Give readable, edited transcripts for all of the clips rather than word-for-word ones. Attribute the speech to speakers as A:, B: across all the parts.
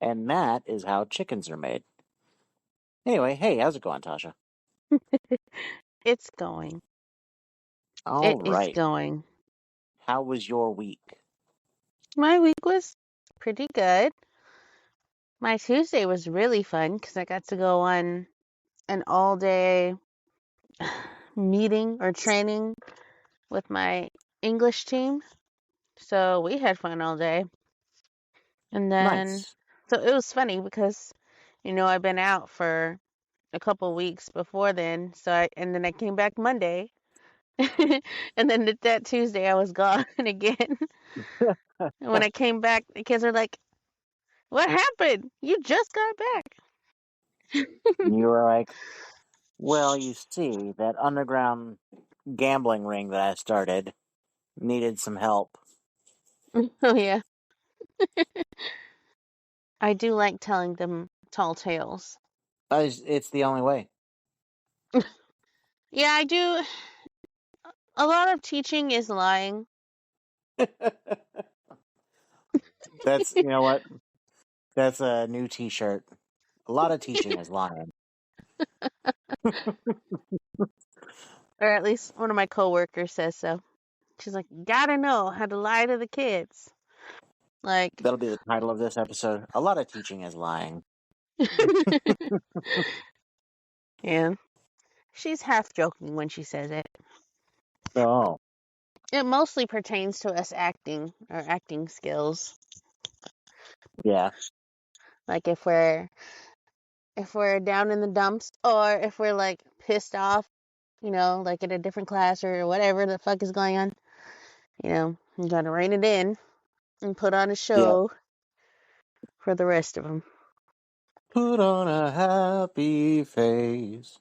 A: And that is how chickens are made. Anyway, hey, how's it going, Tasha?
B: It's going.
A: All
B: It is
A: right.
B: going.
A: How was your week?
B: My week was pretty good. My Tuesday was really fun because I got to go on an all-day meeting or training with my English team. So we had fun all day. And then,
A: Nice.
B: so it was funny because, I've been out for a couple weeks before then. And then I came back Monday. And then that Tuesday I was gone again. And when I came back, the kids are like, "What happened? You just got back."
A: You were like, well, you see, that underground gambling ring that I started needed some help.
B: Oh yeah. I do like telling them tall tales.
A: It's the only way.
B: Yeah, I do. A lot of teaching is lying.
A: That's, you know what? That's a new t-shirt. A lot of teaching is lying.
B: Or at least one of my coworkers says so. She's like, "You gotta know how to lie to the kids." Like,
A: That'll be the title of this episode. A lot of teaching is lying.
B: yeah. She's half joking when she says it.
A: Oh.
B: It mostly pertains to us acting, our acting skills.
A: Yeah.
B: Like if we're down in the dumps or if we're like pissed off, like in a different class or whatever the fuck is going on, you gotta rein it in and put on a
A: Yeah.
B: show for the rest of them.
A: Put on a happy face.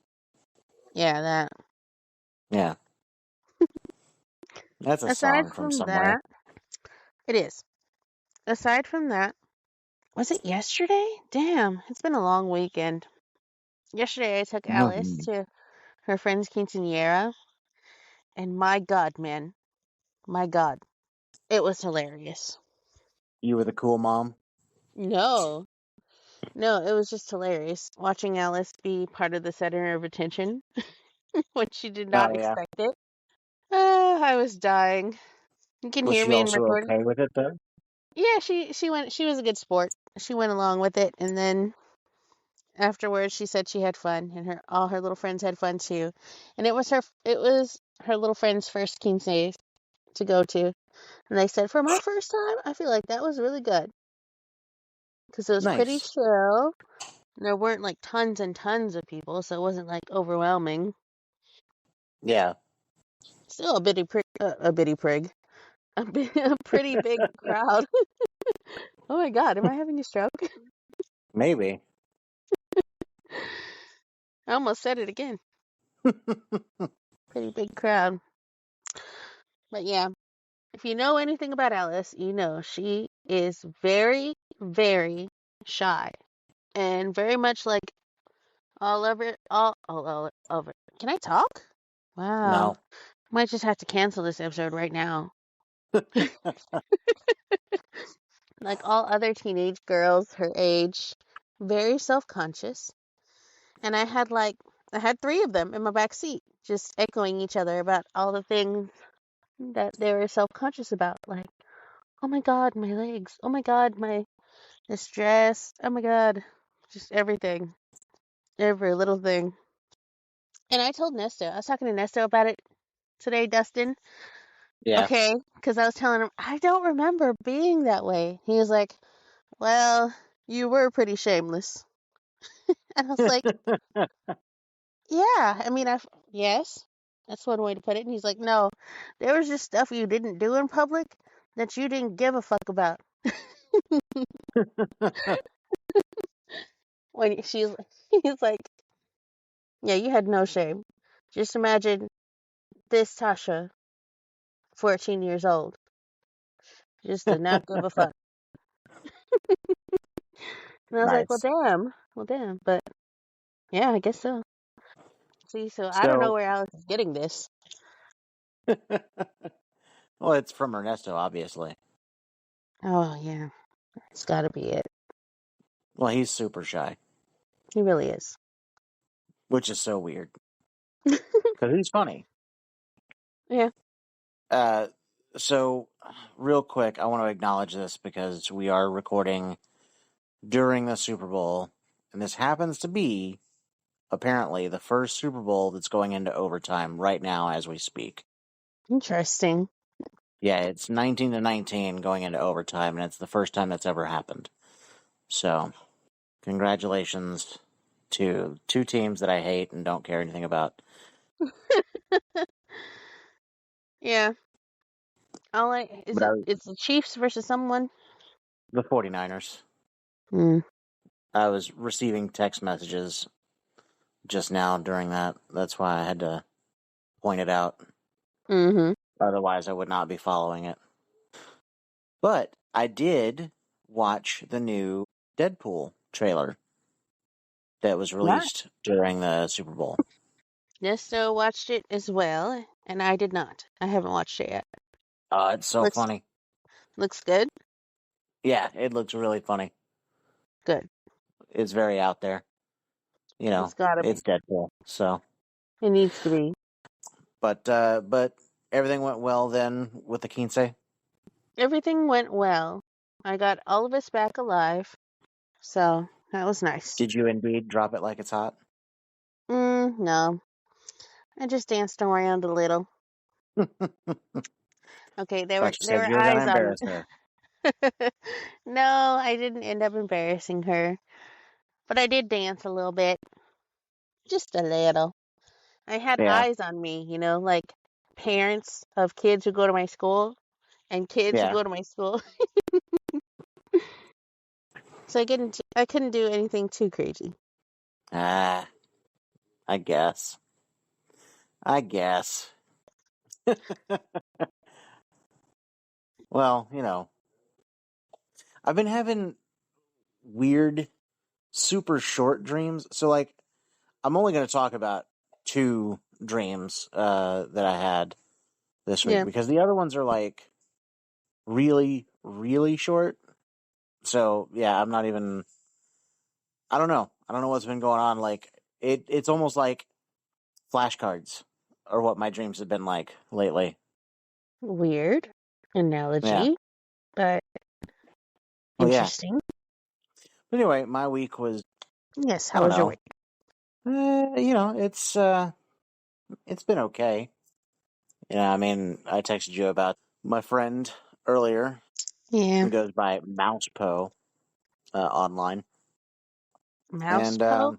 B: Yeah, that.
A: Yeah. That's a
B: Aside
A: song from
B: from
A: somewhere.
B: that, it is. Aside from that, was it yesterday? Damn, it's been a long weekend. Yesterday I took Alice
A: Mhm.
B: to her friend's quinceanera, and my God, man, my God, it was hilarious.
A: You were the cool mom?
B: No, no, it was just hilarious watching Alice be part of the center of attention when she did
A: Oh,
B: not
A: yeah.
B: expect it. I was dying. You can
A: Was
B: hear
A: she
B: me in
A: also
B: recording.
A: okay with it, though?
B: Yeah, she went. She was a good sport. She went along with it, and then afterwards, she said she had fun, and all her little friends had fun too. And it was her little friend's first quince to go to, and they said for my first time, I feel like that was really good because it was pretty
A: Nice.
B: chill. There weren't like tons and tons of people, so it wasn't like overwhelming.
A: Yeah.
B: Still a bitty prig, a pretty big crowd. Oh my God, am I having a stroke?
A: Maybe.
B: I almost said it again. Pretty big crowd. But yeah, if you know anything about Alice, you know she is very, very shy and very much like all over, all over. Can I talk? Wow.
A: No.
B: Might just have to cancel this episode right now. Like all other teenage girls her age, very self-conscious. And I had three of them in my back seat, just echoing each other about all the things that they were self-conscious about. Like, oh my God, my legs. Oh my God, this dress. Oh my God, just everything, every little thing. And I told Nesto, I was talking to Nesto about it today, Dustin.
A: Yeah.
B: Okay, because I was telling him I don't remember being that way. He was like, "Well, you were pretty shameless," and I was like, "Yeah, I mean, yes, that's one way to put it." And he's like, "No, there was just stuff you didn't do in public that you didn't give a fuck about." When he's like, "Yeah, you had no shame. Just imagine this Tasha, 14 years old, just to not give a fuck." And I was like,
A: Nice.
B: well, damn, but yeah, I guess so. See, so I don't know
A: So,
B: where Alex is getting this.
A: well, it's from Ernesto, obviously.
B: Oh, yeah, it's gotta be it.
A: Well, he's super shy,
B: He really is.
A: which is so weird because he's funny.
B: Yeah.
A: Uh, so, real quick, I want to acknowledge this because we are recording during the Super Bowl, and this happens to be apparently the first Super Bowl that's going into overtime right now as we speak.
B: Interesting.
A: Yeah, it's 19-19 going into overtime, and it's the first time that's ever happened. So, congratulations to two teams that I hate and don't care anything about.
B: Yeah. All I is
A: But I
B: it
A: was
B: it's the Chiefs versus someone?
A: the 49ers.
B: Hmm.
A: I was receiving text messages just now during that. That's why I had to point it out.
B: Mm-hmm.
A: Otherwise, I would not be following it. But I did watch the new Deadpool trailer that was
B: Right.
A: released during the Super Bowl.
B: Nesto watched it as well, and I did not. I haven't watched it yet.
A: It's so
B: Looks
A: funny.
B: looks good.
A: Yeah, it looks really funny.
B: Good.
A: It's very out there. You
B: It's
A: know,
B: gotta be.
A: it's Deadpool. So,
B: It needs to be.
A: but everything went well then with the quince.
B: Everything went well. I got all of us back alive, so that was nice.
A: Did you indeed drop it like it's hot?
B: No. I just danced around a little. Okay, there were
A: Thought you
B: there
A: said
B: were
A: you were going to
B: eyes on me.
A: embarrass her.
B: No, I didn't end up embarrassing her, but I did dance a little bit, just a little. I had
A: Yeah,
B: eyes on me, like parents of kids who go to my school and kids who
A: yeah.
B: go to my school. So I couldn't do anything too crazy.
A: Ah, I guess. I guess. Well, I've been having weird, super short dreams. So, like, I'm only going to talk about two dreams that I had this week
B: Yeah,
A: because the other ones are like really, really short. So, yeah, I'm not even. I don't know. I don't know what's been going on. Like, it's almost like flashcards or what my dreams have been like lately.
B: weird
A: Yeah.
B: analogy, but
A: Well, yeah.
B: interesting.
A: But anyway, my week was,
B: Yes,
A: I
B: how
A: don't
B: was your
A: know.
B: week?
A: It's been okay. I mean, I texted you about my friend earlier
B: Yeah,
A: who goes by Mousepo online,
B: mouse
A: and
B: po.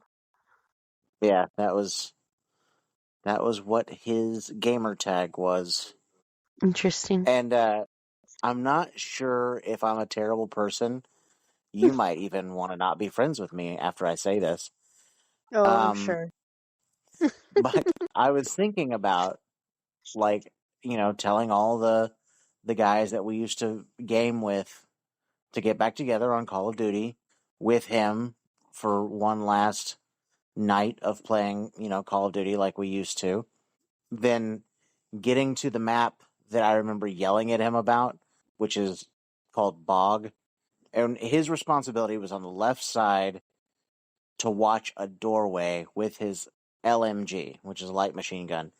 A: yeah, that was what his gamer tag was,
B: Interesting.
A: and I'm not sure if I'm a terrible person. You might even want to not be friends with me after I say this.
B: Oh, I'm
A: Um,
B: sure.
A: but I was thinking about like telling all the guys that we used to game with to get back together on Call of Duty with him for one last night of playing, Call of Duty like we used to. Then getting to the map that I remember yelling at him about, which is called Bog. And his responsibility was on the left side to watch a doorway with his LMG, which is a light machine gun,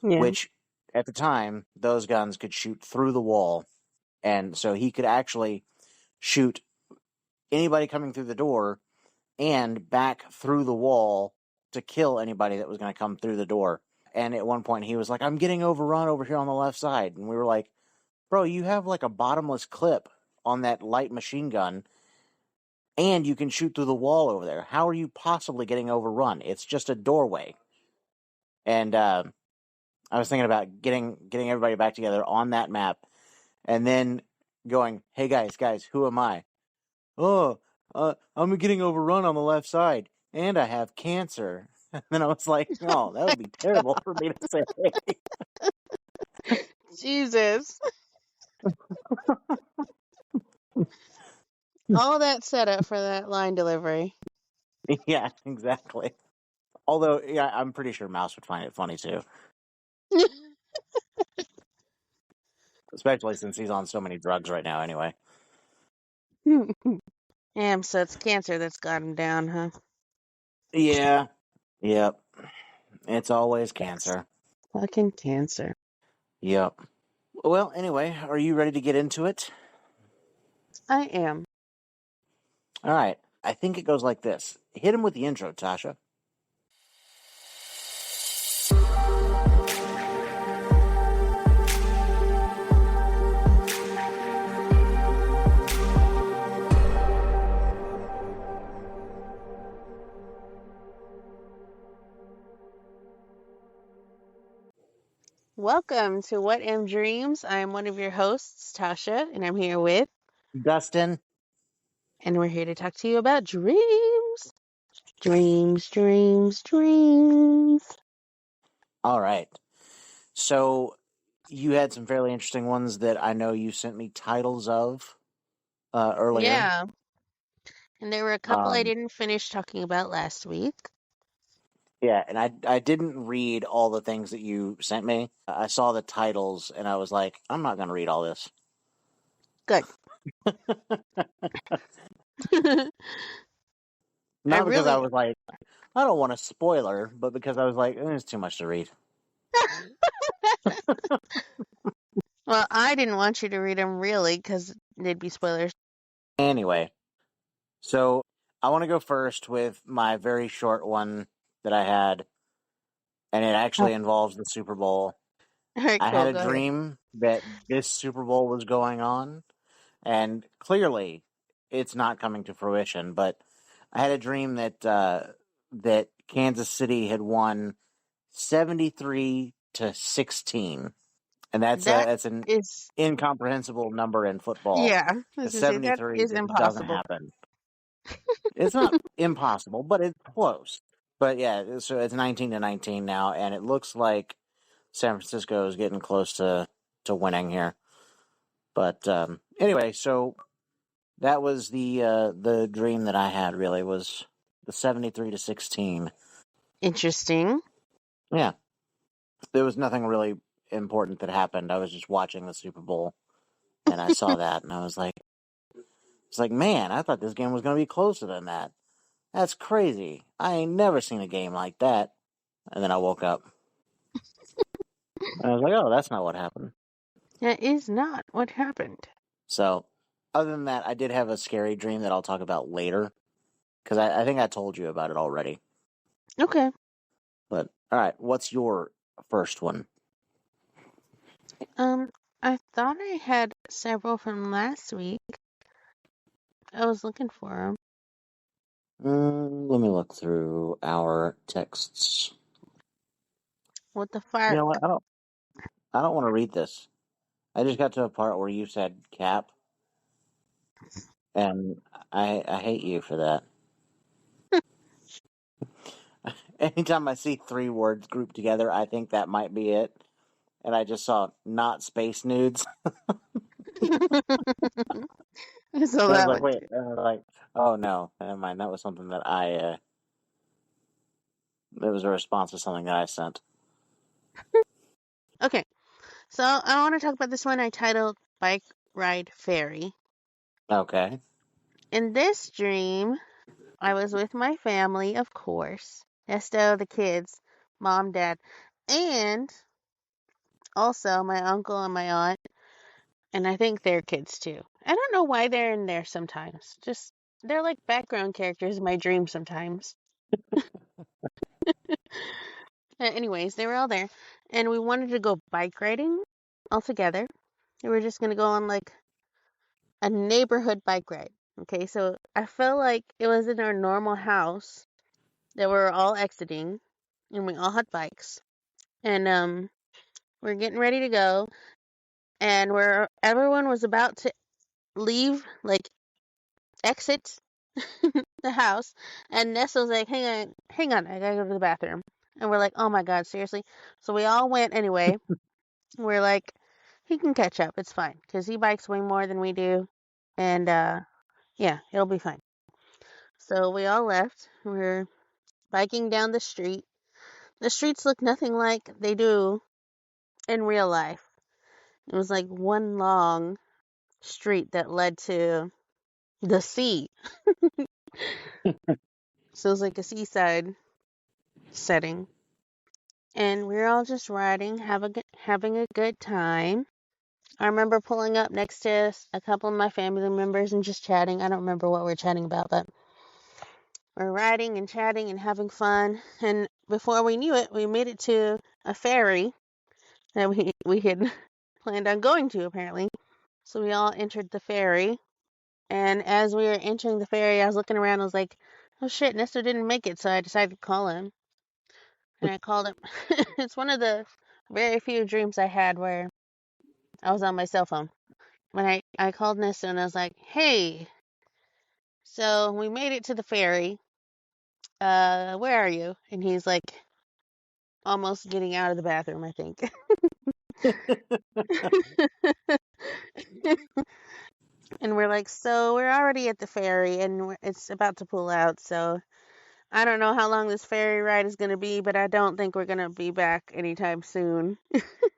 B: Yeah,
A: which at the time, those guns could shoot through the wall. And so he could actually shoot anybody coming through the door and back through the wall to kill anybody that was going to come through the door. And at one point, he was like, I'm getting overrun over here on the left side. And we were like, bro, you have like a bottomless clip on that light machine gun, and you can shoot through the wall over there. How are you possibly getting overrun? It's just a doorway. And I was thinking about getting everybody back together on that map, and then going, "Hey guys, who am I? Oh, I'm getting overrun on the left side, and I have cancer." And then I was like, "Oh, that would be terrible for me to say."
B: Jesus. All that setup for that line delivery.
A: Yeah, exactly. Although, yeah, I'm pretty sure Mouse would find it funny too, especially since he's on so many drugs right now. Anyway,
B: Damn, so it's cancer that's got him down, huh?
A: Yeah. Yep. It's always
B: Yes.
A: cancer.
B: Fucking cancer.
A: Yep. Well, anyway, are you ready to get into it?
B: I am.
A: All right. I think it goes like this. Hit him with the intro, Tasha.
B: Welcome to What Am Dreams. I'm one of your hosts, Tasha, and I'm here with,
A: Dustin.
B: and we're here to talk to you about dreams. Dreams, dreams, dreams.
A: All right. So you had some fairly interesting ones that I know you sent me titles of earlier.
B: Yeah, and there were a couple I
A: Um,
B: didn't finish talking about last week.
A: yeah, and I didn't read all the things that you sent me. I saw the titles and I was like, I'm not going to read all this.
B: Good. I
A: Not because I
B: really,
A: was like, I don't want a spoiler, but because I was like, it's too much to read.
B: well, I didn't want you to read them really because they'd be spoilers.
A: Anyway, so I want to go first with my very short one that I had, and it
B: All
A: actually involves the Super Bowl.
B: right,
A: I had
B: cool.
A: a
B: Go ahead.
A: dream that this Super Bowl was going on, and clearly it's not coming to fruition, but I had a dream that Kansas City had won 73-16. And
B: That
A: that's an
B: is,
A: incomprehensible number in football.
B: yeah, I was
A: A
B: gonna say that
A: 73
B: is
A: just doesn't
B: impossible.
A: happen. It's not impossible, but it's close. But yeah, so it's 19-19 now, and it looks like San Francisco is getting close to winning here. But anyway, so that was the dream that I had. Really was the 73-16.
B: Interesting.
A: Yeah, there was nothing really important that happened. I was just watching the Super Bowl, and I saw that, and I was like, it's like, man, I thought this game was going to be closer than that. That's crazy. I ain't never seen a game like that. And then I woke up, and I was like, oh, that's not what happened.
B: That is not what happened.
A: So, other than that, I did have a scary dream that I'll talk about later, because I think I told you about it already.
B: Okay.
A: But, all right, what's your first one?
B: Um, I thought I had several from last week. I was looking for them.
A: Let me look through our texts.
B: What the
A: You
B: fire?
A: know what? I don't want to read this. I just got to a part where you said cap, and I hate you for that. Anytime I see three words grouped together, I think that might be it. And I just saw not space nudes.
B: I saw
A: And I was
B: that
A: like,
B: one
A: wait,
B: too.
A: and I was like, oh no, never mind. That was something that that was a response to something that I sent.
B: Okay, so I want to talk about this one I titled Bike Ride Ferry.
A: Okay.
B: In this dream, I was with my family, of course. Esto, the kids, mom, dad, and also my uncle and my aunt, and I think their kids too. I don't know why they're in there sometimes. Just they're like background characters in my dreams sometimes. Anyways, they were all there, and we wanted to go bike riding all together. We were just gonna go on like a neighborhood bike ride. Okay, so I felt like it was in our normal house that we were all exiting, and we all had bikes, and we're getting ready to go, and where everyone was about to leave, like exit the house, and Nestle's like, hang on, I gotta go to the bathroom. And we're like, oh my god, seriously? So we all went anyway. We're like, he can catch up, it's fine, because he bikes way more than we do, and yeah, it'll be fine. So we all left. We're biking down the street. The streets look nothing like they do in real life. It was like one long street that led to, the sea. So it was like a seaside setting. And we were all just riding, having a good time. I remember pulling up next to a couple of my family members and just chatting. I don't remember what we were chatting about, but we're riding and chatting and having fun. And before we knew it, we made it to a ferry that we had planned on going to, apparently. So we all entered the ferry. And as we were entering the ferry, I was looking around. I was like, oh shit, Nestor didn't make it. So I decided to call him. And I called him. It's one of the very few dreams I had where I was on my cell phone. When I called Nestor and I was like, hey, so we made it to the ferry. Where are you? And he's like, almost getting out of the bathroom, I think. And we're like, so we're already at the ferry and it's about to pull out. So I don't know how long this ferry ride is going to be, but I don't think we're going to be back anytime soon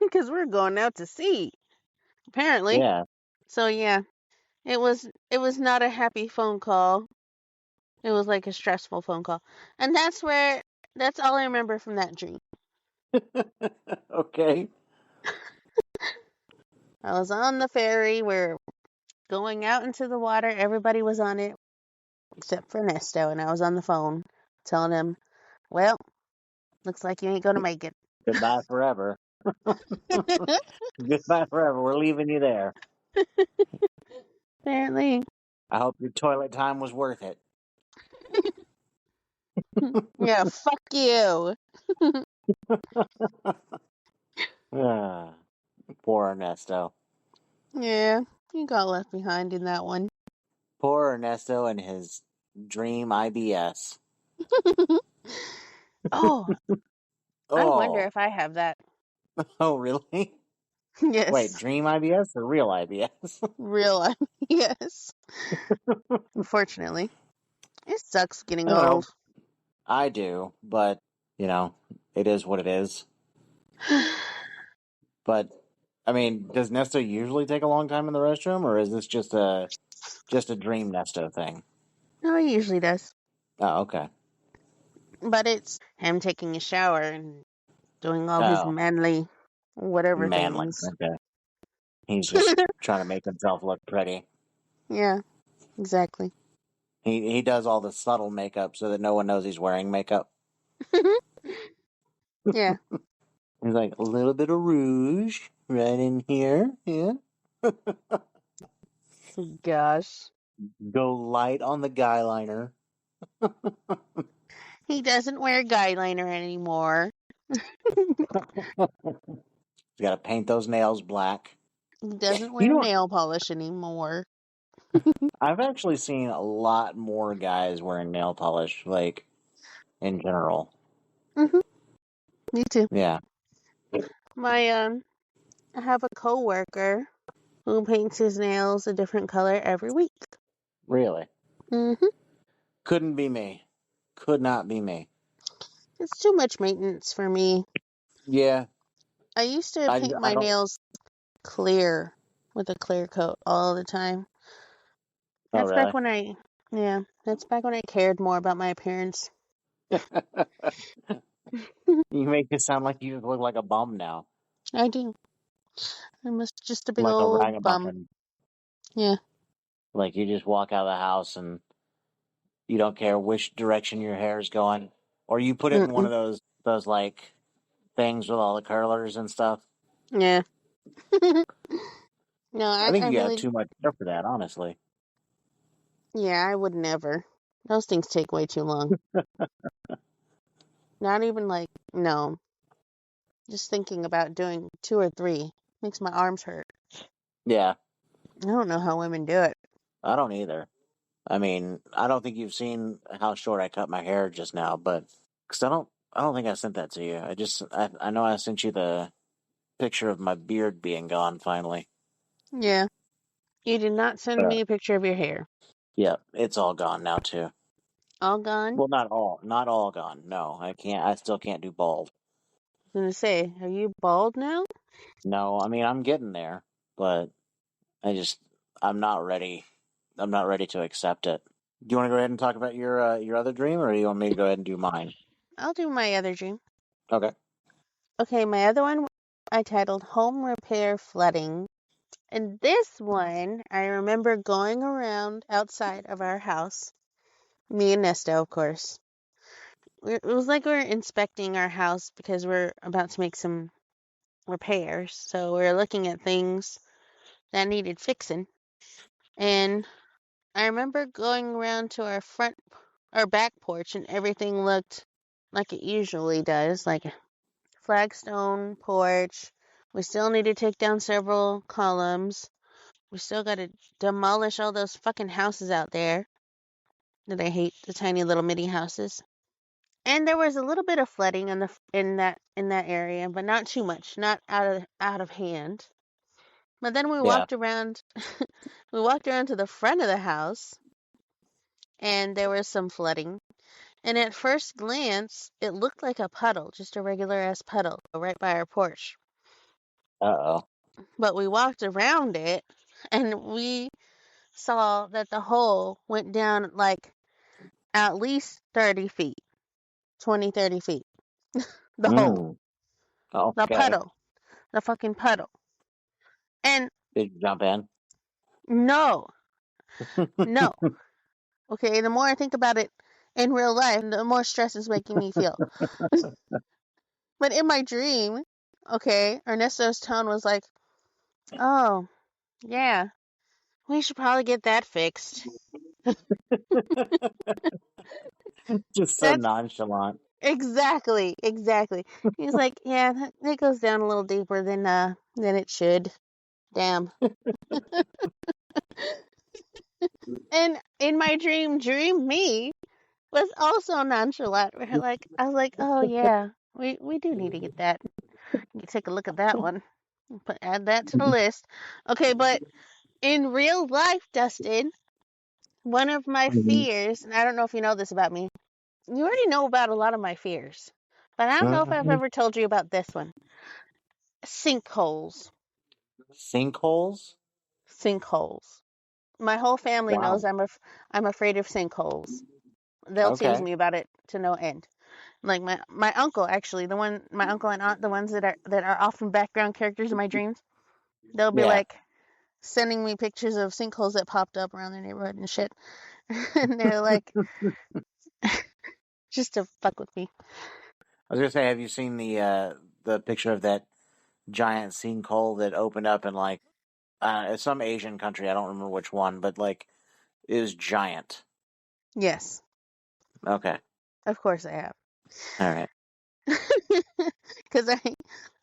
B: because we're going out to sea, apparently.
A: Yeah.
B: So yeah, it was not a happy phone call. It was like a stressful phone call. And that's all I remember from that dream.
A: Okay.
B: I was on the ferry. We're going out into the water. Everybody was on it except for Nesto, and I was on the phone telling him, well, looks like you ain't gonna make it.
A: Goodbye forever. Goodbye forever. We're leaving you there.
B: Apparently.
A: I hope your toilet time was worth it.
B: Yeah, fuck you.
A: Ah, poor Ernesto.
B: Yeah, you got left behind in that one.
A: Poor Ernesto and his dream IBS.
B: Oh, I wonder
A: Oh,
B: if I have that.
A: oh, really? Wait,
B: Yes,
A: dream IBS or real IBS?
B: real life. Yes. Unfortunately, it sucks getting
A: Oh,
B: old.
A: I do, but you know, it is what it is. But I mean, does Nesto usually take a long time in the restroom, or is this just a dream Nesto thing?
B: No, he usually does.
A: Oh, okay.
B: But it's him taking a shower and doing all his
A: Oh,
B: manly whatever
A: manly.
B: things.
A: Okay. He's just trying to make himself look pretty.
B: Yeah, exactly.
A: He does all the subtle makeup so that no one knows he's wearing makeup.
B: Yeah.
A: He's like a little bit of rouge right in here. Yeah.
B: Gosh.
A: Go light on the guy liner.
B: He doesn't wear guy liner anymore.
A: He's got to paint those nails black.
B: He doesn't
A: You
B: wear
A: know what?
B: nail polish anymore.
A: I've actually seen a lot more guys wearing nail polish, like in general.
B: Hmm. Me too.
A: Yeah,
B: My I have a coworker who paints his nails a different color every week.
A: really.
B: Hmm.
A: Couldn't be me. Could not be me.
B: It's too much maintenance for me.
A: Yeah,
B: I used to
A: I,
B: paint
A: I
B: my
A: don't.
B: nails clear with a clear coat all the time.
A: Oh,
B: That's back
A: really?
B: when yeah, that's back when I cared more about my appearance.
A: You make it sound like you look like a bum now,
B: I do. I'm just a big
A: like a
B: old bum.
A: ragamuffin.
B: Yeah.
A: Like you just walk out of the house and you don't care which direction your hair is going, or you put it in one
B: Mm-mm.
A: of those like things with all the curlers and stuff.
B: Yeah. No,
A: I
B: I
A: think you have
B: really,
A: too much hair for that, honestly.
B: yeah, I would never. Those things take way too long. Not even like, no. Just thinking about doing two or three makes my arms hurt.
A: Yeah,
B: I don't know how women do it.
A: I don't either. I mean, I don't think you've seen how short I cut my hair just now, but because I don't think I sent that to you. I know I sent you the picture of my beard being gone finally.
B: Yeah. You did not send me a picture of your hair.
A: Yeah, it's all gone now too.
B: All gone?
A: Well, not all gone. No, I can't. I still can't do bald.
B: I was gonna say, are you bald now?
A: No, I mean I'm getting there, but I just I'm not ready I'm not ready to accept it. Do you want to go ahead and talk about your other dream, or do you want me to go ahead and do mine?
B: I'll do my other dream.
A: Okay.
B: Okay, my other one I titled Home Repair Flooding. And this one, I remember going around outside of our house, me and Nesta, of course. It was like we were inspecting our house because we're about to make some repairs. So we are looking at things that needed fixing. And I remember going around to our back porch, and everything looked like it usually does, like a flagstone porch. We still need to take down several columns. We still got to demolish all those fucking houses out there that I hate, the tiny little mini houses. And there was a little bit of flooding in that area, but not too much, not out of hand. But then we
A: Yeah.
B: walked around we walked around to the front of the house, and there was some flooding. And at first glance, it looked like a puddle, just a regular ass puddle right by our porch.
A: Uh-oh.
B: But we walked around it, and we saw that the hole went down like at least 30 feet, 20, 30 feet. The hole,
A: Mm.
B: the
A: Okay.
B: puddle, the fucking puddle. And
A: Did you jump in?
B: no, no. Okay, the more I think about it in real life, the more stress is making me feel. But in my dream, okay, Ernesto's tone was like, oh, yeah, we should probably get that fixed.
A: Just so
B: That's
A: nonchalant.
B: exactly. He's like, yeah, that goes down a little deeper than it should. Damn. And in my dream me was also nonchalant. I was like, oh yeah, we do need to get that. You take a look at that one. Add that to the list. Okay, but in real life, Dustin, one of my
A: Mhm.
B: fears, and I don't know if you know this about me, you already know about a lot of my fears, but I don't know if I've
A: Mhm.
B: ever told you about this one. Sinkholes.
A: Sinkholes?
B: Sinkholes. My whole family knows
A: Wow.
B: I'm afraid of sinkholes. They'll tease
A: Okay.
B: me about it to no end. Like my uncle, actually, my uncle and aunt, the ones that are often background characters in my dreams, they'll be
A: Yeah.
B: like sending me pictures of sinkholes that popped up around their neighborhood and shit. And they're like, just to fuck with me.
A: I was gonna say, have you seen the picture of that giant sinkhole that opened up in like some Asian country? I don't remember which one, but like it was giant.
B: Yes,
A: Okay.
B: of course I have.
A: All right.
B: Because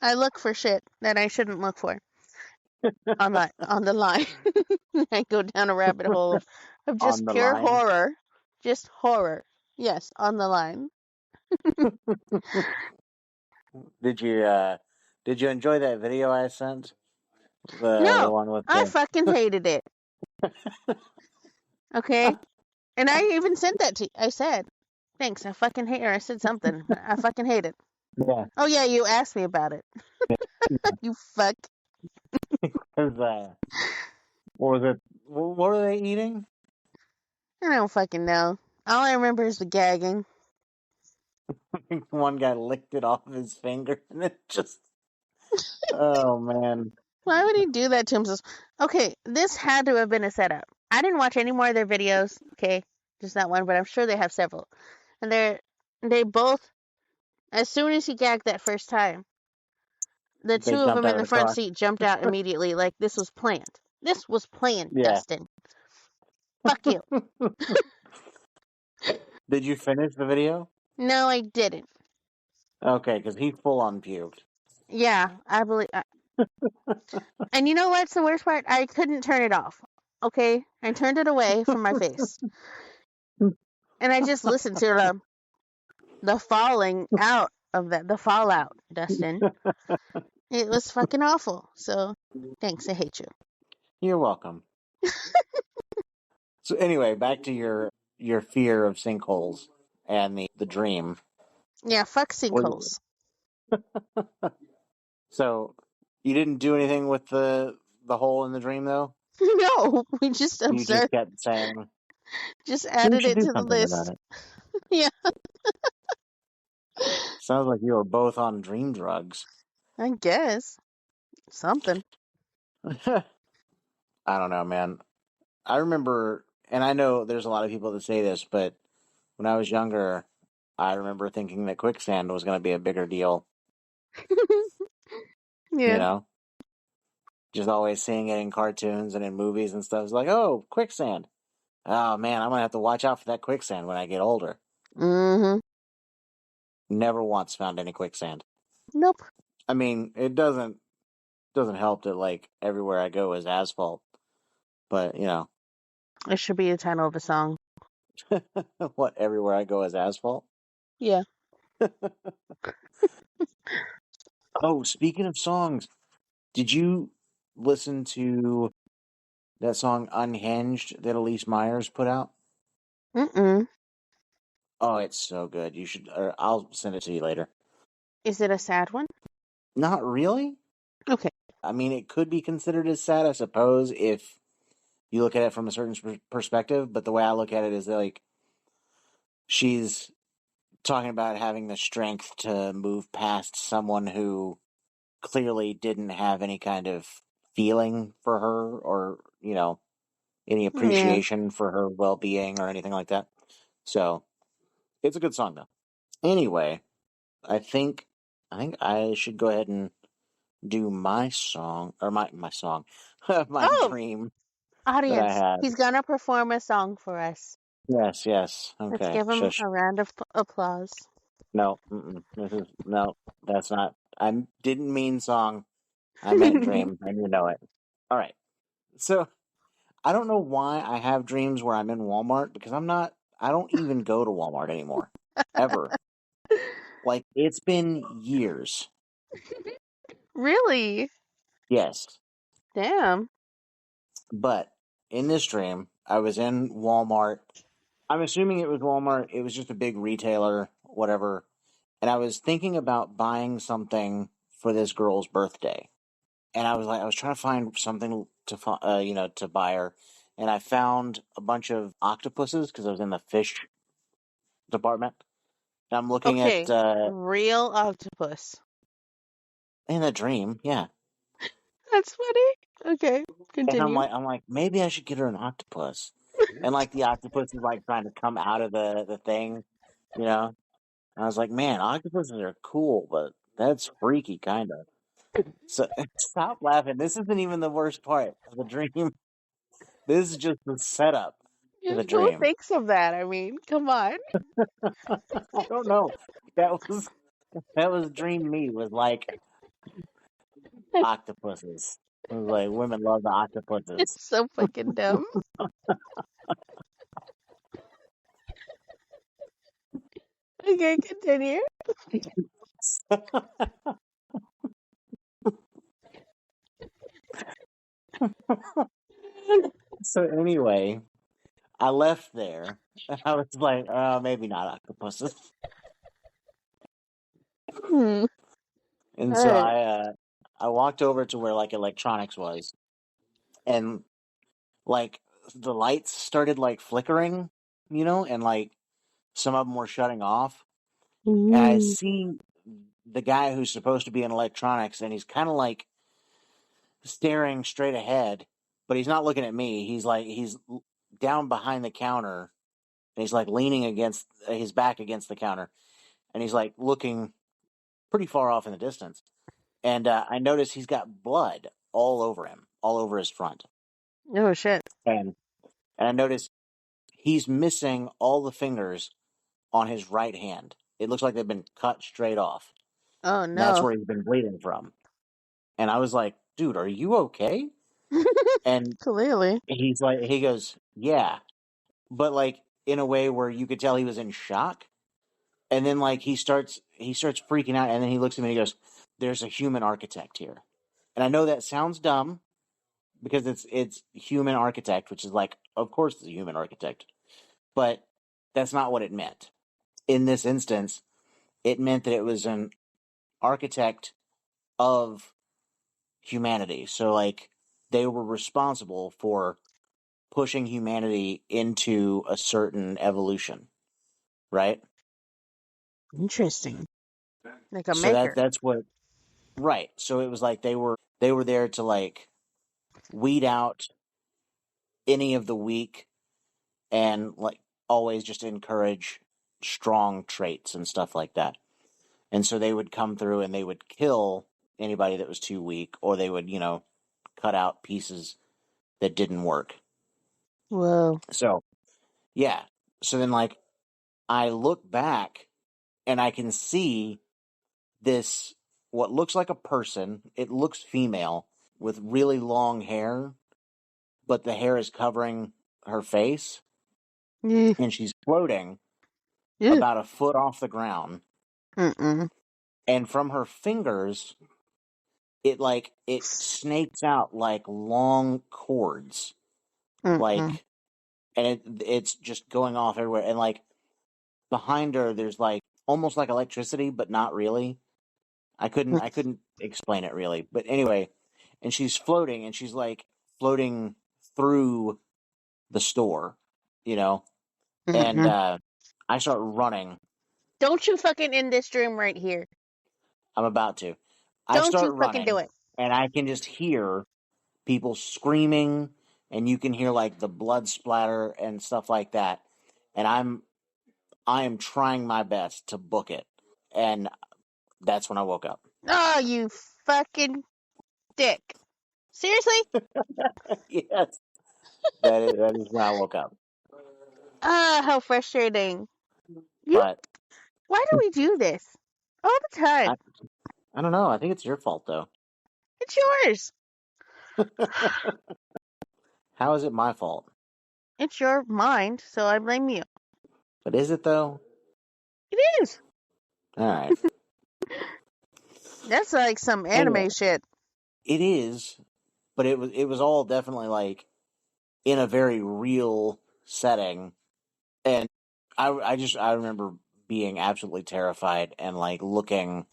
B: I look for shit that I shouldn't look for on the line. I go down a rabbit hole of
A: On
B: just
A: the
B: pure
A: line.
B: horror. Just horror. Yes, on the line.
A: Did you did you enjoy that video I sent? The
B: No,
A: one with
B: I
A: the
B: fucking hated it. Okay? And I even sent that to you. I said, thanks, I fucking hate, or I said something. I fucking hate it.
A: yeah.
B: Oh yeah, you asked me about it. You fuck.
A: Cause what was it? What were they eating?
B: I don't fucking know. All I remember is the gagging.
A: One guy licked it off of his finger, and it just oh man.
B: Why would he do that to himself? Okay, this had to have been a setup. I didn't watch any more of their videos, okay? Just that one, but I'm sure they have several. And they both, as soon as he gagged that first time, the
A: They
B: two of
A: jumped
B: them
A: out
B: in
A: of
B: the
A: the
B: front
A: car.
B: seat jumped out immediately like this was planned. This was planned,
A: Yeah.
B: Dustin. Fuck you.
A: Did you finish the video?
B: No, I didn't.
A: Okay, because he full on puked.
B: Yeah, I believe. And you know what's the worst part? I couldn't turn it off. Okay, I turned it away from my face, and I just listened to the falling out of the fallout, Dustin. It was fucking awful. So, thanks. I hate you.
A: You're welcome. So anyway, back to your fear of sinkholes and the dream.
B: Yeah, fuck
A: Was
B: sinkholes.
A: so you didn't do anything with the hole in the dream though?
B: No, we just
A: You just
B: observed,
A: kept saying,
B: just
A: we
B: added
A: should
B: it
A: do
B: to the
A: something about
B: list.
A: it.
B: Yeah,
A: Sounds like you were both on dream drugs.
B: I guess something.
A: I don't know, man. I remember, and I know there's a lot of people that say this, but when I was younger, I remember thinking that quicksand was going to be a bigger deal, you
B: Yeah.
A: know? Just always seeing it in cartoons and in movies and stuff. It's like, oh, quicksand. Oh, man, I'm going to have to watch out for that quicksand when I get older.
B: Mm-hmm.
A: Never once found any quicksand.
B: Nope.
A: I mean, it doesn't help that, like, everywhere I go is asphalt. But,
B: It should be the title of a song.
A: what, everywhere I go is asphalt?
B: Yeah.
A: Oh, speaking of songs, did you listen to that song Unhinged that Elise Myers put out?
B: Mm-mm.
A: Oh, it's so good. You should, or I'll send it to you later.
B: Is it a sad one?
A: Not really.
B: Okay.
A: I mean, it could be considered as sad, I suppose, if you look at it from a certain perspective. But the way I look at it is that, like, she's talking about having the strength to move past someone who clearly didn't have any kind of feeling for her or, any
B: Yeah.
A: appreciation for her well being or anything like that. So it's a good song though. Anyway, I think I should go ahead and do my song or my song, my
B: Oh,
A: dream that I
B: audience.
A: had.
B: He's gonna perform a song for us.
A: Yes, yes.
B: Let's
A: Okay,
B: give him
A: shush.
B: a round of applause.
A: No, this is no. That's not. I didn't mean song. I meant dream, and you know it. All right. So I don't know why I have dreams where I'm in Walmart because I'm not. I don't even go to Walmart anymore, ever. Like it's been years.
B: Really?
A: Yes,
B: Damn.
A: but in this dream, I was in Walmart. I'm assuming it was Walmart. It was just a big retailer, whatever. And I was thinking about buying something for this girl's birthday. And I was trying to find something to, to buy her. And I found a bunch of octopuses because I was in the fish department. And I'm looking at
B: Okay. Real octopus.
A: in a dream, yeah.
B: That's funny. Okay.
A: And
B: Continue.
A: I'm like, maybe I should get her an octopus. And like the octopus is like trying to come out of the thing, you know. And I was like, man, octopuses are cool, but that's freaky, kind of. So stop laughing. This isn't even the worst part of the dream. This is just the setup to the
B: Who
A: dream.
B: thinks of that? I mean, come on.
A: I don't know. That was that was dream me was like octopuses. It was like women love the octopuses.
B: It's so fucking dumb. Okay, continue.
A: So anyway, I left there and I was like, oh, maybe not octopuses.
B: Hmm.
A: And
B: All
A: so
B: right.
A: I walked over to where like electronics was and like the lights started like flickering, and like some of them were shutting off. And I
B: Ooh.
A: see the guy who's supposed to be in electronics and he's kind of like staring straight ahead, but he's not looking at me. He's down behind the counter and he's like leaning against his back against the counter and he's like looking pretty far off in the distance. And I notice he's got blood all over him, all over his front.
B: Oh shit.
A: And I notice he's missing all the fingers on his right hand. It looks like they've been cut straight off.
B: Oh
A: And that's
B: no.
A: where he's been bleeding from. And I was like, dude, are you okay? And
B: Clearly.
A: he goes, yeah. But like in a way where you could tell he was in shock. And then like he starts freaking out. And then he looks at me and he goes, there's a human architect here. And I know that sounds dumb because it's human architect, which is like, of course it's a human architect. But that's not what it meant. In this instance, it meant that it was an architect of humanity. So like they were responsible for pushing humanity into a certain evolution, right?
B: Interesting. Like a
A: So
B: maker.
A: that's what right. So it was like they were there to like weed out any of the weak and like always just encourage strong traits and stuff like that. And so they would come through and they would kill anybody that was too weak, or they would, cut out pieces that didn't work.
B: Whoa.
A: So, yeah. So then, like, I look back and I can see this, what looks like a person. It looks female with really long hair, but the hair is covering her face,
B: Yeah.
A: and she's floating
B: Yeah.
A: about a foot off the ground.
B: Mm-mm.
A: And from her fingers, it snakes out like long cords,
B: Mm-mm.
A: like, and it's just going off everywhere. And like behind her, there's like almost like electricity, but not really. I couldn't explain it really, but anyway, and she's floating, and she's like floating through the store, you know, and
B: Mm-mm.
A: I start running.
B: Don't you fucking end this dream right here.
A: I'm about to. I
B: Don't you
A: start
B: fucking do
A: running,
B: it.
A: and I can just hear people screaming, and you can hear like the blood splatter and stuff like that. And I am trying my best to book it, and that's when I woke up.
B: Oh, you fucking dick. Seriously?
A: Yes, that is when I woke up.
B: Ah, how frustrating. You,
A: But
B: why do we do this? All the
A: I
B: time.
A: I don't know. I think it's your fault though.
B: It's yours.
A: How is it my fault?
B: It's your mind, so I blame you.
A: But is it though?
B: It is.
A: All right.
B: That's like some
A: Anyway,
B: anime shit.
A: it is, but it was all definitely like in a very real setting, and I remember being absolutely terrified and like looking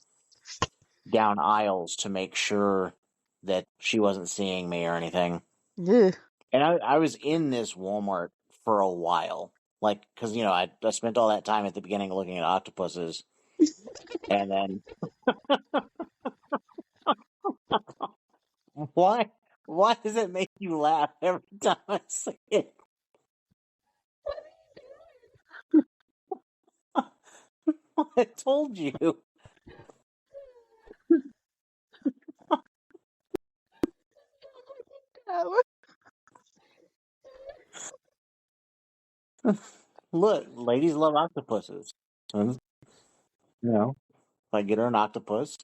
A: down aisles to make sure that she wasn't seeing me or anything.
B: Ugh.
A: And I was in this Walmart for a while, like because I spent all that time at the beginning looking at octopuses, and then why why does it make you laugh every time I say it? I told you.
B: Oh,
A: Look, ladies love octopuses. And, if I get her an octopus,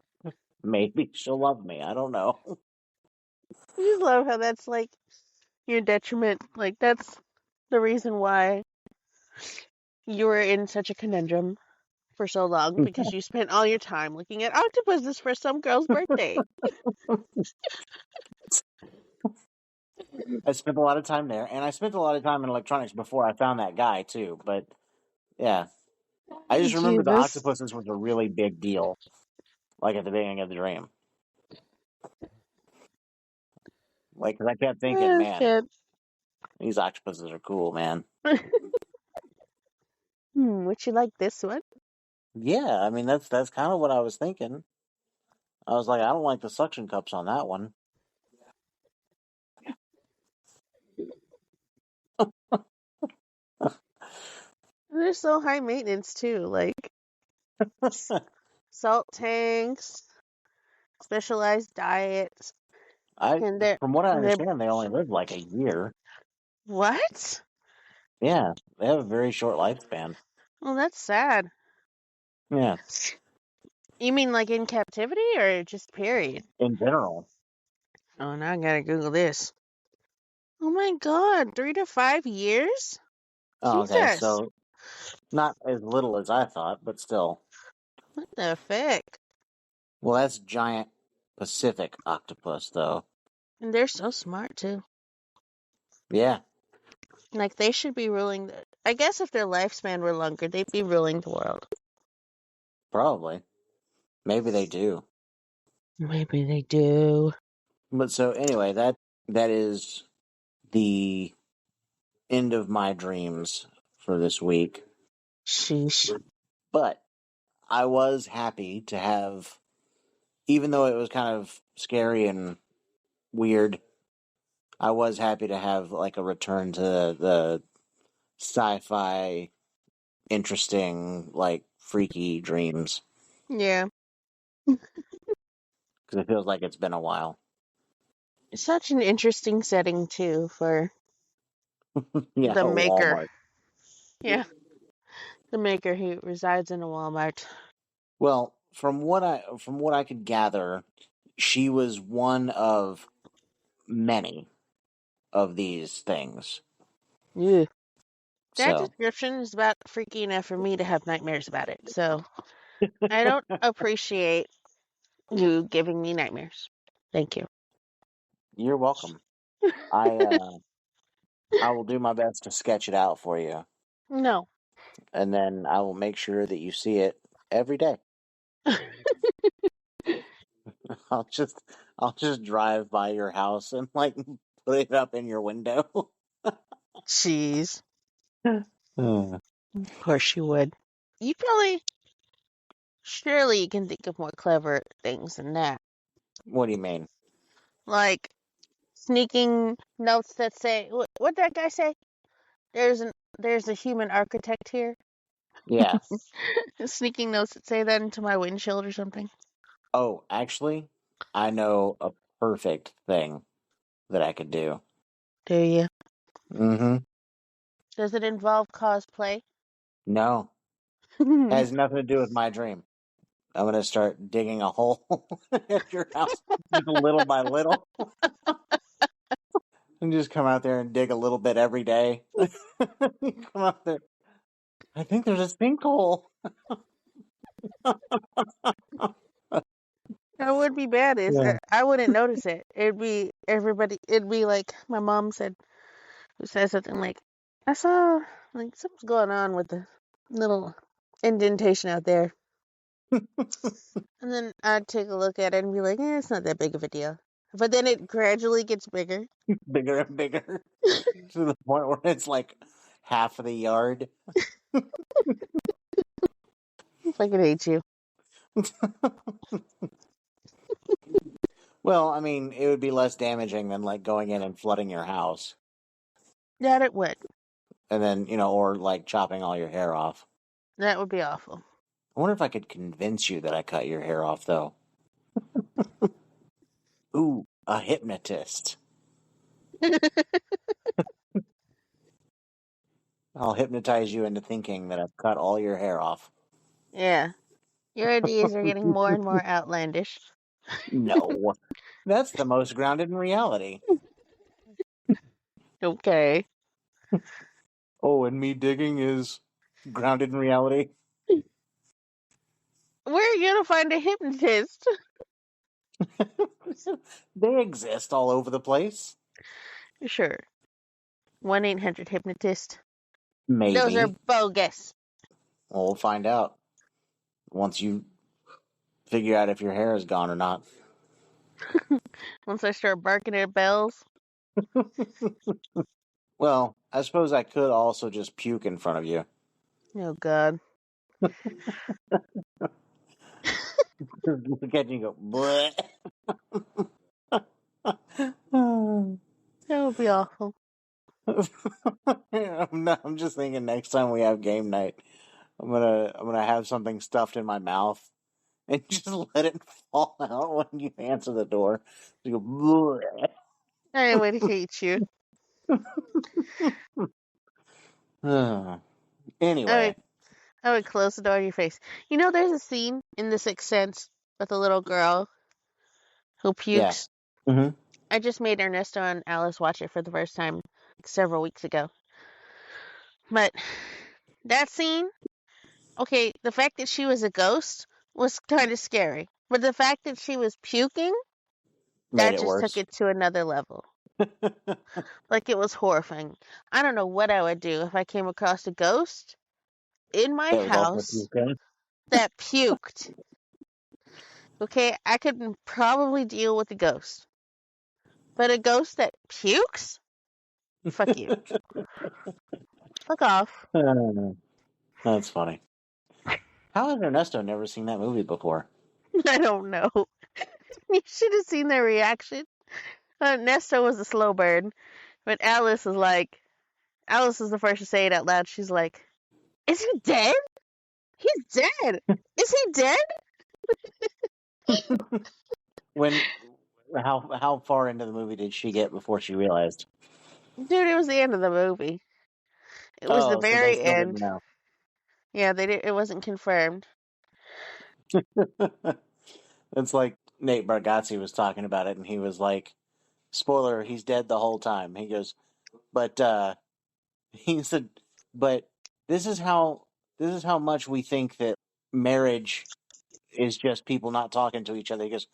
A: maybe she'll love me. I don't know.
B: I just love how that's like your detriment. Like, that's the reason why you were in such a conundrum for so long because you spent all your time looking at octopuses for some girl's birthday.
A: I spent a lot of time there, and I spent a lot of time in electronics before I found that guy too. But yeah, I just remember the
B: Jesus.
A: octopuses was a really big deal, like at the beginning of the dream. Like, 'cause I kept thinking,
B: Oh,
A: man,
B: shit.
A: these octopuses are cool, man.
B: Would you like this one?
A: Yeah, I mean that's kind of what I was thinking. I was like, I don't like the suction cups on that one.
B: They're so high maintenance too. Like salt tanks, specialized diets,
A: I,
B: and they're
A: from what I
B: they're
A: understand, they only live like a year.
B: what?
A: Yeah, they have a very short lifespan.
B: Well, that's sad.
A: Yeah,
B: You mean like in captivity or just period?
A: in general.
B: Oh, now I gotta Google this. Oh my God, 3 to 5 years?
A: Oh, okay,
B: Jesus,
A: so not as little as I thought, but still.
B: what the fuck?
A: Well, that's giant Pacific octopus, though.
B: And they're so smart too.
A: Yeah,
B: Like they should be ruling I guess if their lifespan were longer, they'd be ruling the world.
A: probably. Maybe they do.
B: Maybe they do.
A: But so anyway, that that is the end of my dreams for this week.
B: Sheesh.
A: But I was happy to have, even though it was kind of scary and weird, I was happy to have like a return to the sci-fi, interesting, like freaky dreams
B: Yeah.
A: because it feels like it's been a while.
B: It's such an interesting setting too for
A: Yeah,
B: the maker.
A: Walmart.
B: Yeah. The maker who resides in a Walmart.
A: Well, from what I could gather, she was one of many of these things.
B: Yeah. That
A: So
B: description is about freaky enough for me to have nightmares about it. So I don't appreciate you giving me nightmares. Thank you.
A: you're welcome. I I will do my best to sketch it out for you,
B: No.
A: and then I will make sure that you see it every day. I'll just I'll just drive by your house and like put it up in your window.
B: Jeez.
A: Hmm.
B: Of course you would. You probably, surely you can think of more clever things than that.
A: What do you mean?
B: Like sneaking notes that say, what that guy say? There's a human architect here.
A: Yes.
B: Sneaking notes that say that into my windshield or something.
A: Oh, actually, I know a perfect thing that I could do.
B: Do you?
A: Mm-hmm.
B: Does it involve cosplay?
A: No, has nothing to do with my dream. I'm gonna start digging a hole at your house, just little by little, and just come out there and dig a little bit every day. Come out there. I think there's a sinkhole.
B: That would be bad. Is
A: Yeah.
B: I wouldn't notice it. It'd be everybody. It'd be like my mom said, who said something like, "I saw like something's going on with the little indentation out there," and then I'd take a look at it and be like, it's not that big of a deal. But then it gradually gets bigger.
A: Bigger and bigger to the point where it's like half of the yard.
B: I fucking hate you.
A: Well, I mean, it would be less damaging than like going in and flooding your house,
B: That it would.
A: and then or like chopping all your hair off.
B: That would be awful.
A: I wonder if I could convince you that I cut your hair off, though. Ooh, a hypnotist. I'll hypnotize you into thinking that I've cut all your hair off.
B: Yeah. Your ideas are getting more and more outlandish.
A: No, that's the most grounded in reality.
B: Okay.
A: Oh, and me digging is grounded in reality.
B: Where are you gonna find a hypnotist?
A: They exist all over the place.
B: Sure. 1-800-hypnotist. Those are
A: Maybe.
B: bogus.
A: Well, we'll find out once you figure out if your hair is gone or not.
B: Once I start barking at bells.
A: Well, I suppose I could also just puke in front of you.
B: Oh God.
A: Look at you and go, bleh.
B: That would be awful.
A: I'm just thinking next time we have game night, I'm gonna have something stuffed in my mouth and just let it fall out when you answer the door. You go,
B: I would hate you.
A: bleh.
B: I
A: Anyway,
B: would, I would close the door in your face. You know, there's a scene in The Sixth Sense with a little girl who
A: yeah.
B: pukes.
A: Hmm.
B: I just made Ernesto and Alice watch it for the first time several weeks ago. But that scene, okay, the fact that she was a ghost was kind of scary. But the fact that she was puking,
A: Made
B: that
A: it
B: just took
A: worse.
B: it to another level. Like it was horrifying. I don't know what I would do if I came across a ghost in my
A: That was also
B: house
A: puking.
B: that puked. Okay, I could probably deal with the ghost. But a ghost that pukes? Fuck you. Fuck off.
A: That's funny. How has Ernesto never seen that movie before?
B: I don't know. You should have seen their reaction. Nesta was a slow bird, but Alice was the first to say it out loud. She's like, "Is he dead? He's dead. Is he dead?"
A: When how far into the movie did she get before she realized?
B: Dude, it was the end of the movie. It was the
A: Oh, so they
B: very
A: still didn't
B: end.
A: know.
B: Yeah, they did. It wasn't confirmed.
A: It's like Nate Bargatze was talking about it, and he was like, "Spoiler: he's dead the whole time." He goes, "But he said, but this is how much we think that marriage is just people not talking to each other." He goes,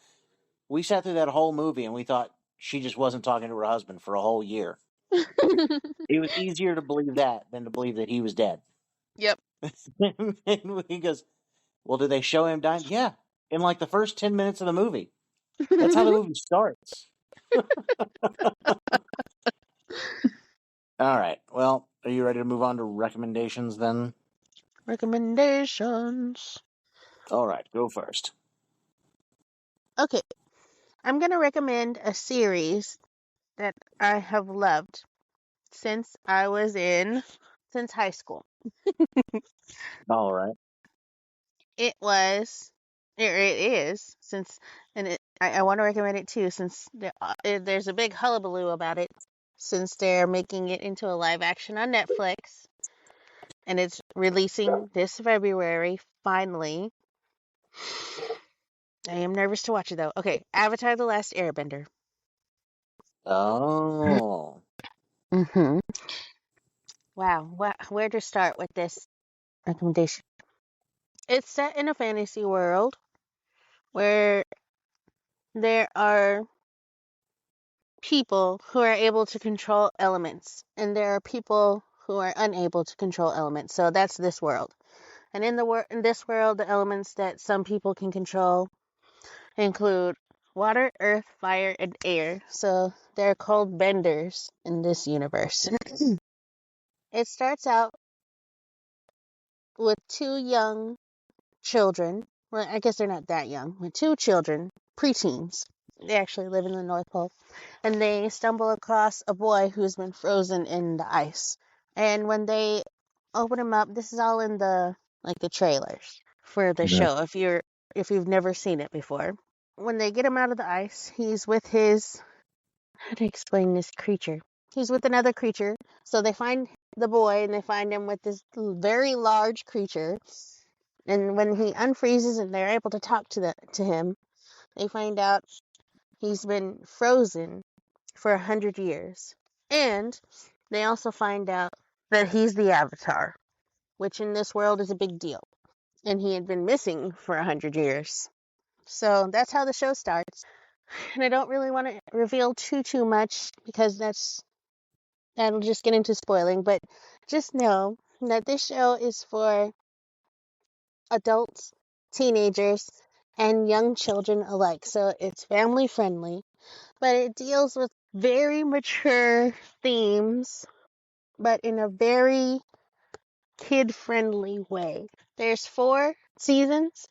A: "We sat through that whole movie and we thought she just wasn't talking to her husband for a whole year. It was easier to believe that than to believe that he was dead."
B: Yep.
A: And he goes, "Well, did they show him dying?" Yeah, in like the first 10 minutes of the movie. That's how the movie starts. All right. Well, are you ready to move on to recommendations then?
B: Recommendations.
A: All right, go first.
B: Okay, I'm gonna recommend a series that I have loved since since high school.
A: All right.
B: It was, it is, I want to recommend it too, since there's a big hullabaloo about it, since they're making it into a live action on Netflix, and it's releasing this February, finally. I am nervous to watch it though. Okay, Avatar: The Last Airbender.
A: Oh.
B: Mm-hmm. Wow, where to start with this recommendation? It's set in a fantasy world where there are people who are able to control elements, and there are people who are unable to control elements. So that's this world. And in this world, the elements that some people can control include water, earth, fire, and air. So they're called benders in this universe. It starts out with two young children. Well, I guess they're not that young. With two children, preteens. They actually live in the North Pole. And they stumble across a boy who's been frozen in the ice. And when they open him up, this is all in the trailers for the
A: Mhm.
B: show if you've never seen it before. When they get him out of the ice, he's with his how to explain this creature. He's with another creature. So they find the boy and they find him with this very large creature. And when he unfreezes and they're able to talk to him, they find out he's been frozen for 100 years. And they also find out that he's the Avatar, which in this world is a big deal. And he had been missing for 100 years. So that's how the show starts. And I don't really want to reveal too much because that'll just get into spoiling. But just know that this show is for adults, teenagers, and young children alike. So it's family friendly, but it deals with very mature themes, but in a very kid friendly way. There's 4 seasons,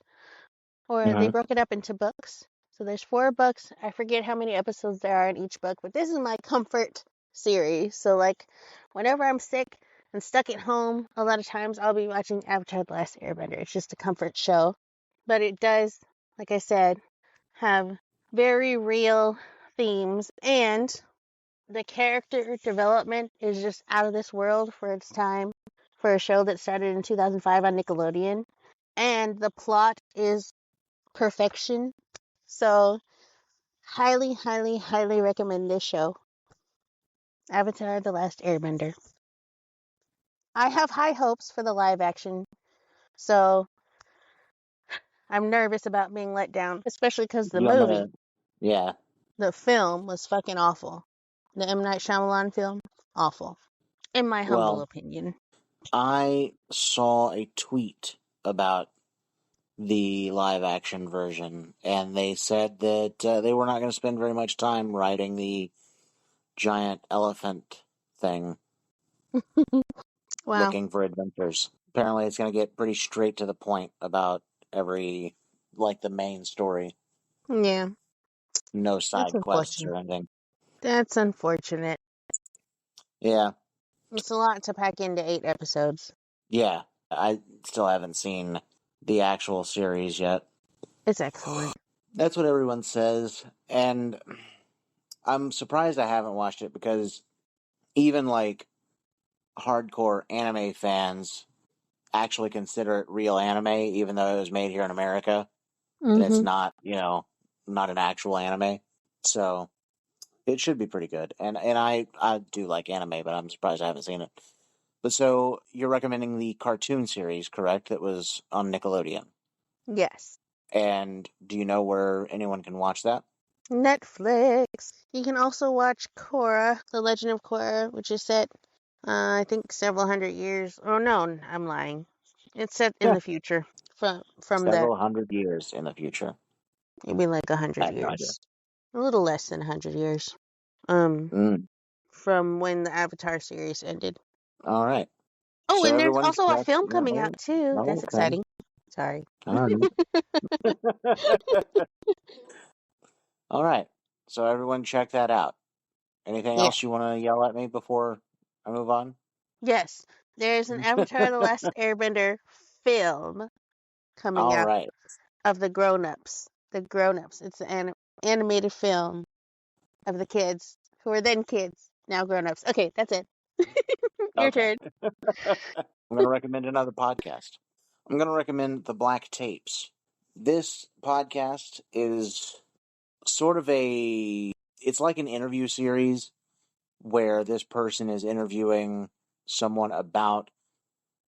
B: or they
A: Mhm.
B: broke it up into books. So there's 4 books. I forget how many episodes there are in each book, but this is my comfort series. So like whenever I'm sick and stuck at home, a lot of times I'll be watching Avatar: The Last Airbender. It's just a comfort show. But it does, like I said, have very real themes, and the character development is just out of this world for its time, for a show that started in 2005 on Nickelodeon. And the plot is perfection. So, highly, highly, highly recommend this show, Avatar: The Last Airbender. I have high hopes for the live action, so I'm nervous about being let down, especially because
A: You want me to? Yeah.
B: the film was fucking awful. The M. Night Shyamalan film, awful, in my humble
A: Well,
B: opinion.
A: I saw a tweet about the live action version, and they said that they were not going to spend very much time writing the giant elephant thing
B: Wow.
A: looking for adventures. Apparently, it's going to get pretty straight to the point about the main story.
B: Yeah,
A: No
B: that's
A: side quests
B: unfortunate.
A: or anything.
B: That's unfortunate.
A: Yeah.
B: It's a lot to pack into 8 episodes.
A: Yeah. I still haven't seen the actual series yet.
B: It's excellent.
A: That's what everyone says. And I'm surprised I haven't watched it because even hardcore anime fans actually consider it real anime, even though it was made here in America and it's
B: Mm-hmm.
A: not, not an actual anime. So it should be pretty good. And I do like anime, but I'm surprised I haven't seen it. But so you're recommending the cartoon series, correct? That was on Nickelodeon.
B: Yes.
A: And do you know where anyone can watch that?
B: Netflix. You can also watch Korra, The Legend of Korra, which is set, I think, several hundred years. Oh no, I'm lying. It's set in
A: Yeah.
B: the future. From the
A: Several hundred years in the future.
B: maybe like
A: I
B: 100
A: have no idea.
B: years, a little less than 100 years. Um,
A: Mm.
B: from when the Avatar series ended.
A: All right.
B: Oh,
A: So
B: and there's
A: everyone
B: also a
A: check.
B: film
A: Yeah.
B: coming
A: Oh,
B: out too. That's
A: okay.
B: exciting. Sorry.
A: All right. All right. So everyone check that out. Anything
B: Yeah.
A: else you want to yell at me before I move on?
B: Yes. There's an Avatar: The Last Airbender film coming
A: All
B: out
A: right.
B: of the grown-ups. The grown-ups. It's an animated film of the kids who are then kids, now grown-ups. Okay, that's it. Your
A: Okay.
B: turn.
A: I'm going to recommend another podcast. I'm going to recommend The Black Tapes. This podcast is sort of it's like an interview series where this person is interviewing someone about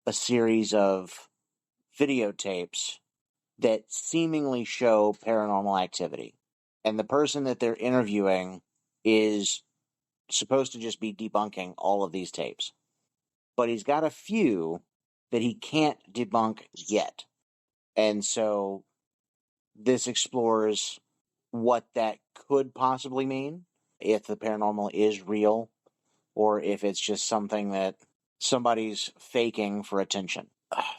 A: a series of videotapes that seemingly show paranormal activity. And the person that they're interviewing is supposed to just be debunking all of these tapes. But he's got a few that he can't debunk yet. And so this explores what that could possibly mean, if the paranormal is real, or if it's just something that somebody's faking for attention.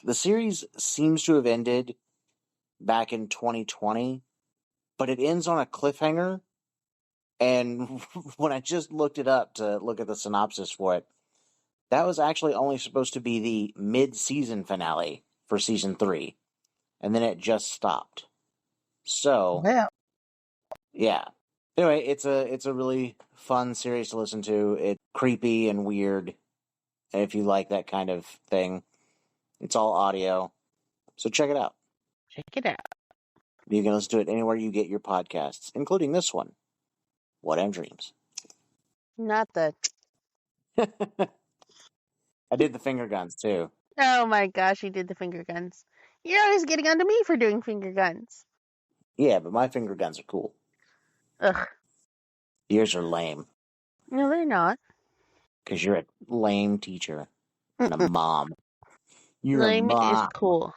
A: The series seems to have ended back in 2020, but it ends on a cliffhanger. And when I just looked it up to look at the synopsis for it, that was actually only supposed to be the mid-season finale for season 3, and then it just stopped. So,
B: Well,
A: yeah. Anyway, it's a really fun series to listen to. It's creepy and weird, and if you like that kind of thing, it's all audio. So check it out.
B: check it out.
A: You can listen to it anywhere you get your podcasts, including this one, What Am Dreams.
B: Not the.
A: I did the finger guns too.
B: Oh my gosh, you did the finger guns. You're always getting onto me for doing finger guns.
A: Yeah, but my finger guns are cool.
B: Ugh.
A: Yours are lame.
B: No, they're not.
A: Because you're a lame teacher and a
B: Mm-mm.
A: mom. You're a
B: Lame is
A: mom.
B: cool.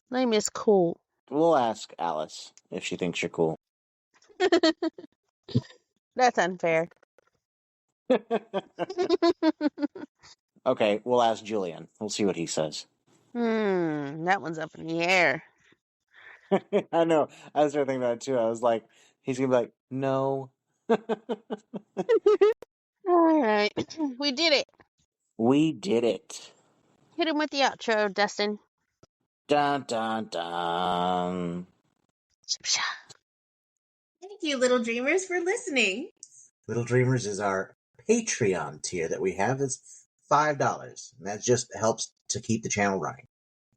B: Lame is cool.
A: We'll ask Alice if she thinks you're cool.
B: That's unfair.
A: Okay, we'll ask Julian. We'll see what he says.
B: That one's up in the air.
A: I know. I was thinking about it too. I was like, he's going to be like, no.
B: All right. We did it.
A: We did it.
B: Hit him with the outro, Dustin.
A: Dun, dun, dun.
C: Thank you, little dreamers, for listening.
A: Little Dreamers is our Patreon tier that we have. It's $5. And that just helps to keep the channel running.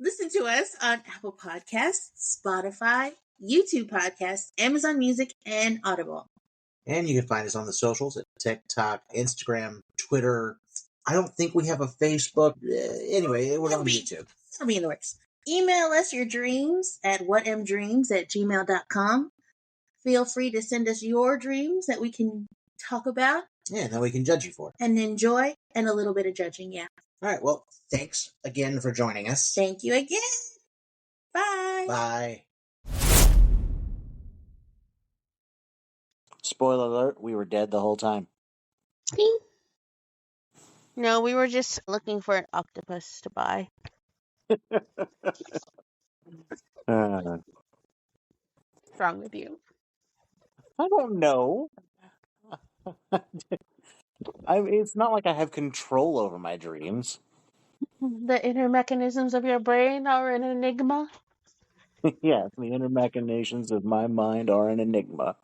C: Listen to us on Apple Podcasts, Spotify, YouTube Podcasts, Amazon Music, and Audible.
A: And you can find us on the socials at TikTok, Instagram, Twitter. I don't think we have a Facebook. Anyway, we're on YouTube.
C: It'll be in the works. Email us your dreams at whatmdreams@gmail.com. Feel free to send us your dreams that we can talk about.
A: Yeah, and then we can judge you for it.
C: And enjoy, and a little bit of judging, yeah.
A: All right, well, thanks again for joining us.
C: Thank you again. Bye.
A: Bye. Spoiler alert, we were dead the whole time.
B: No, we were just looking for an octopus to buy.
A: Uh,
B: What's wrong with you?
A: I don't know. It's not like I have control over my dreams.
B: The inner mechanisms of your brain are an enigma.
A: Yes, the inner machinations of my mind are an enigma.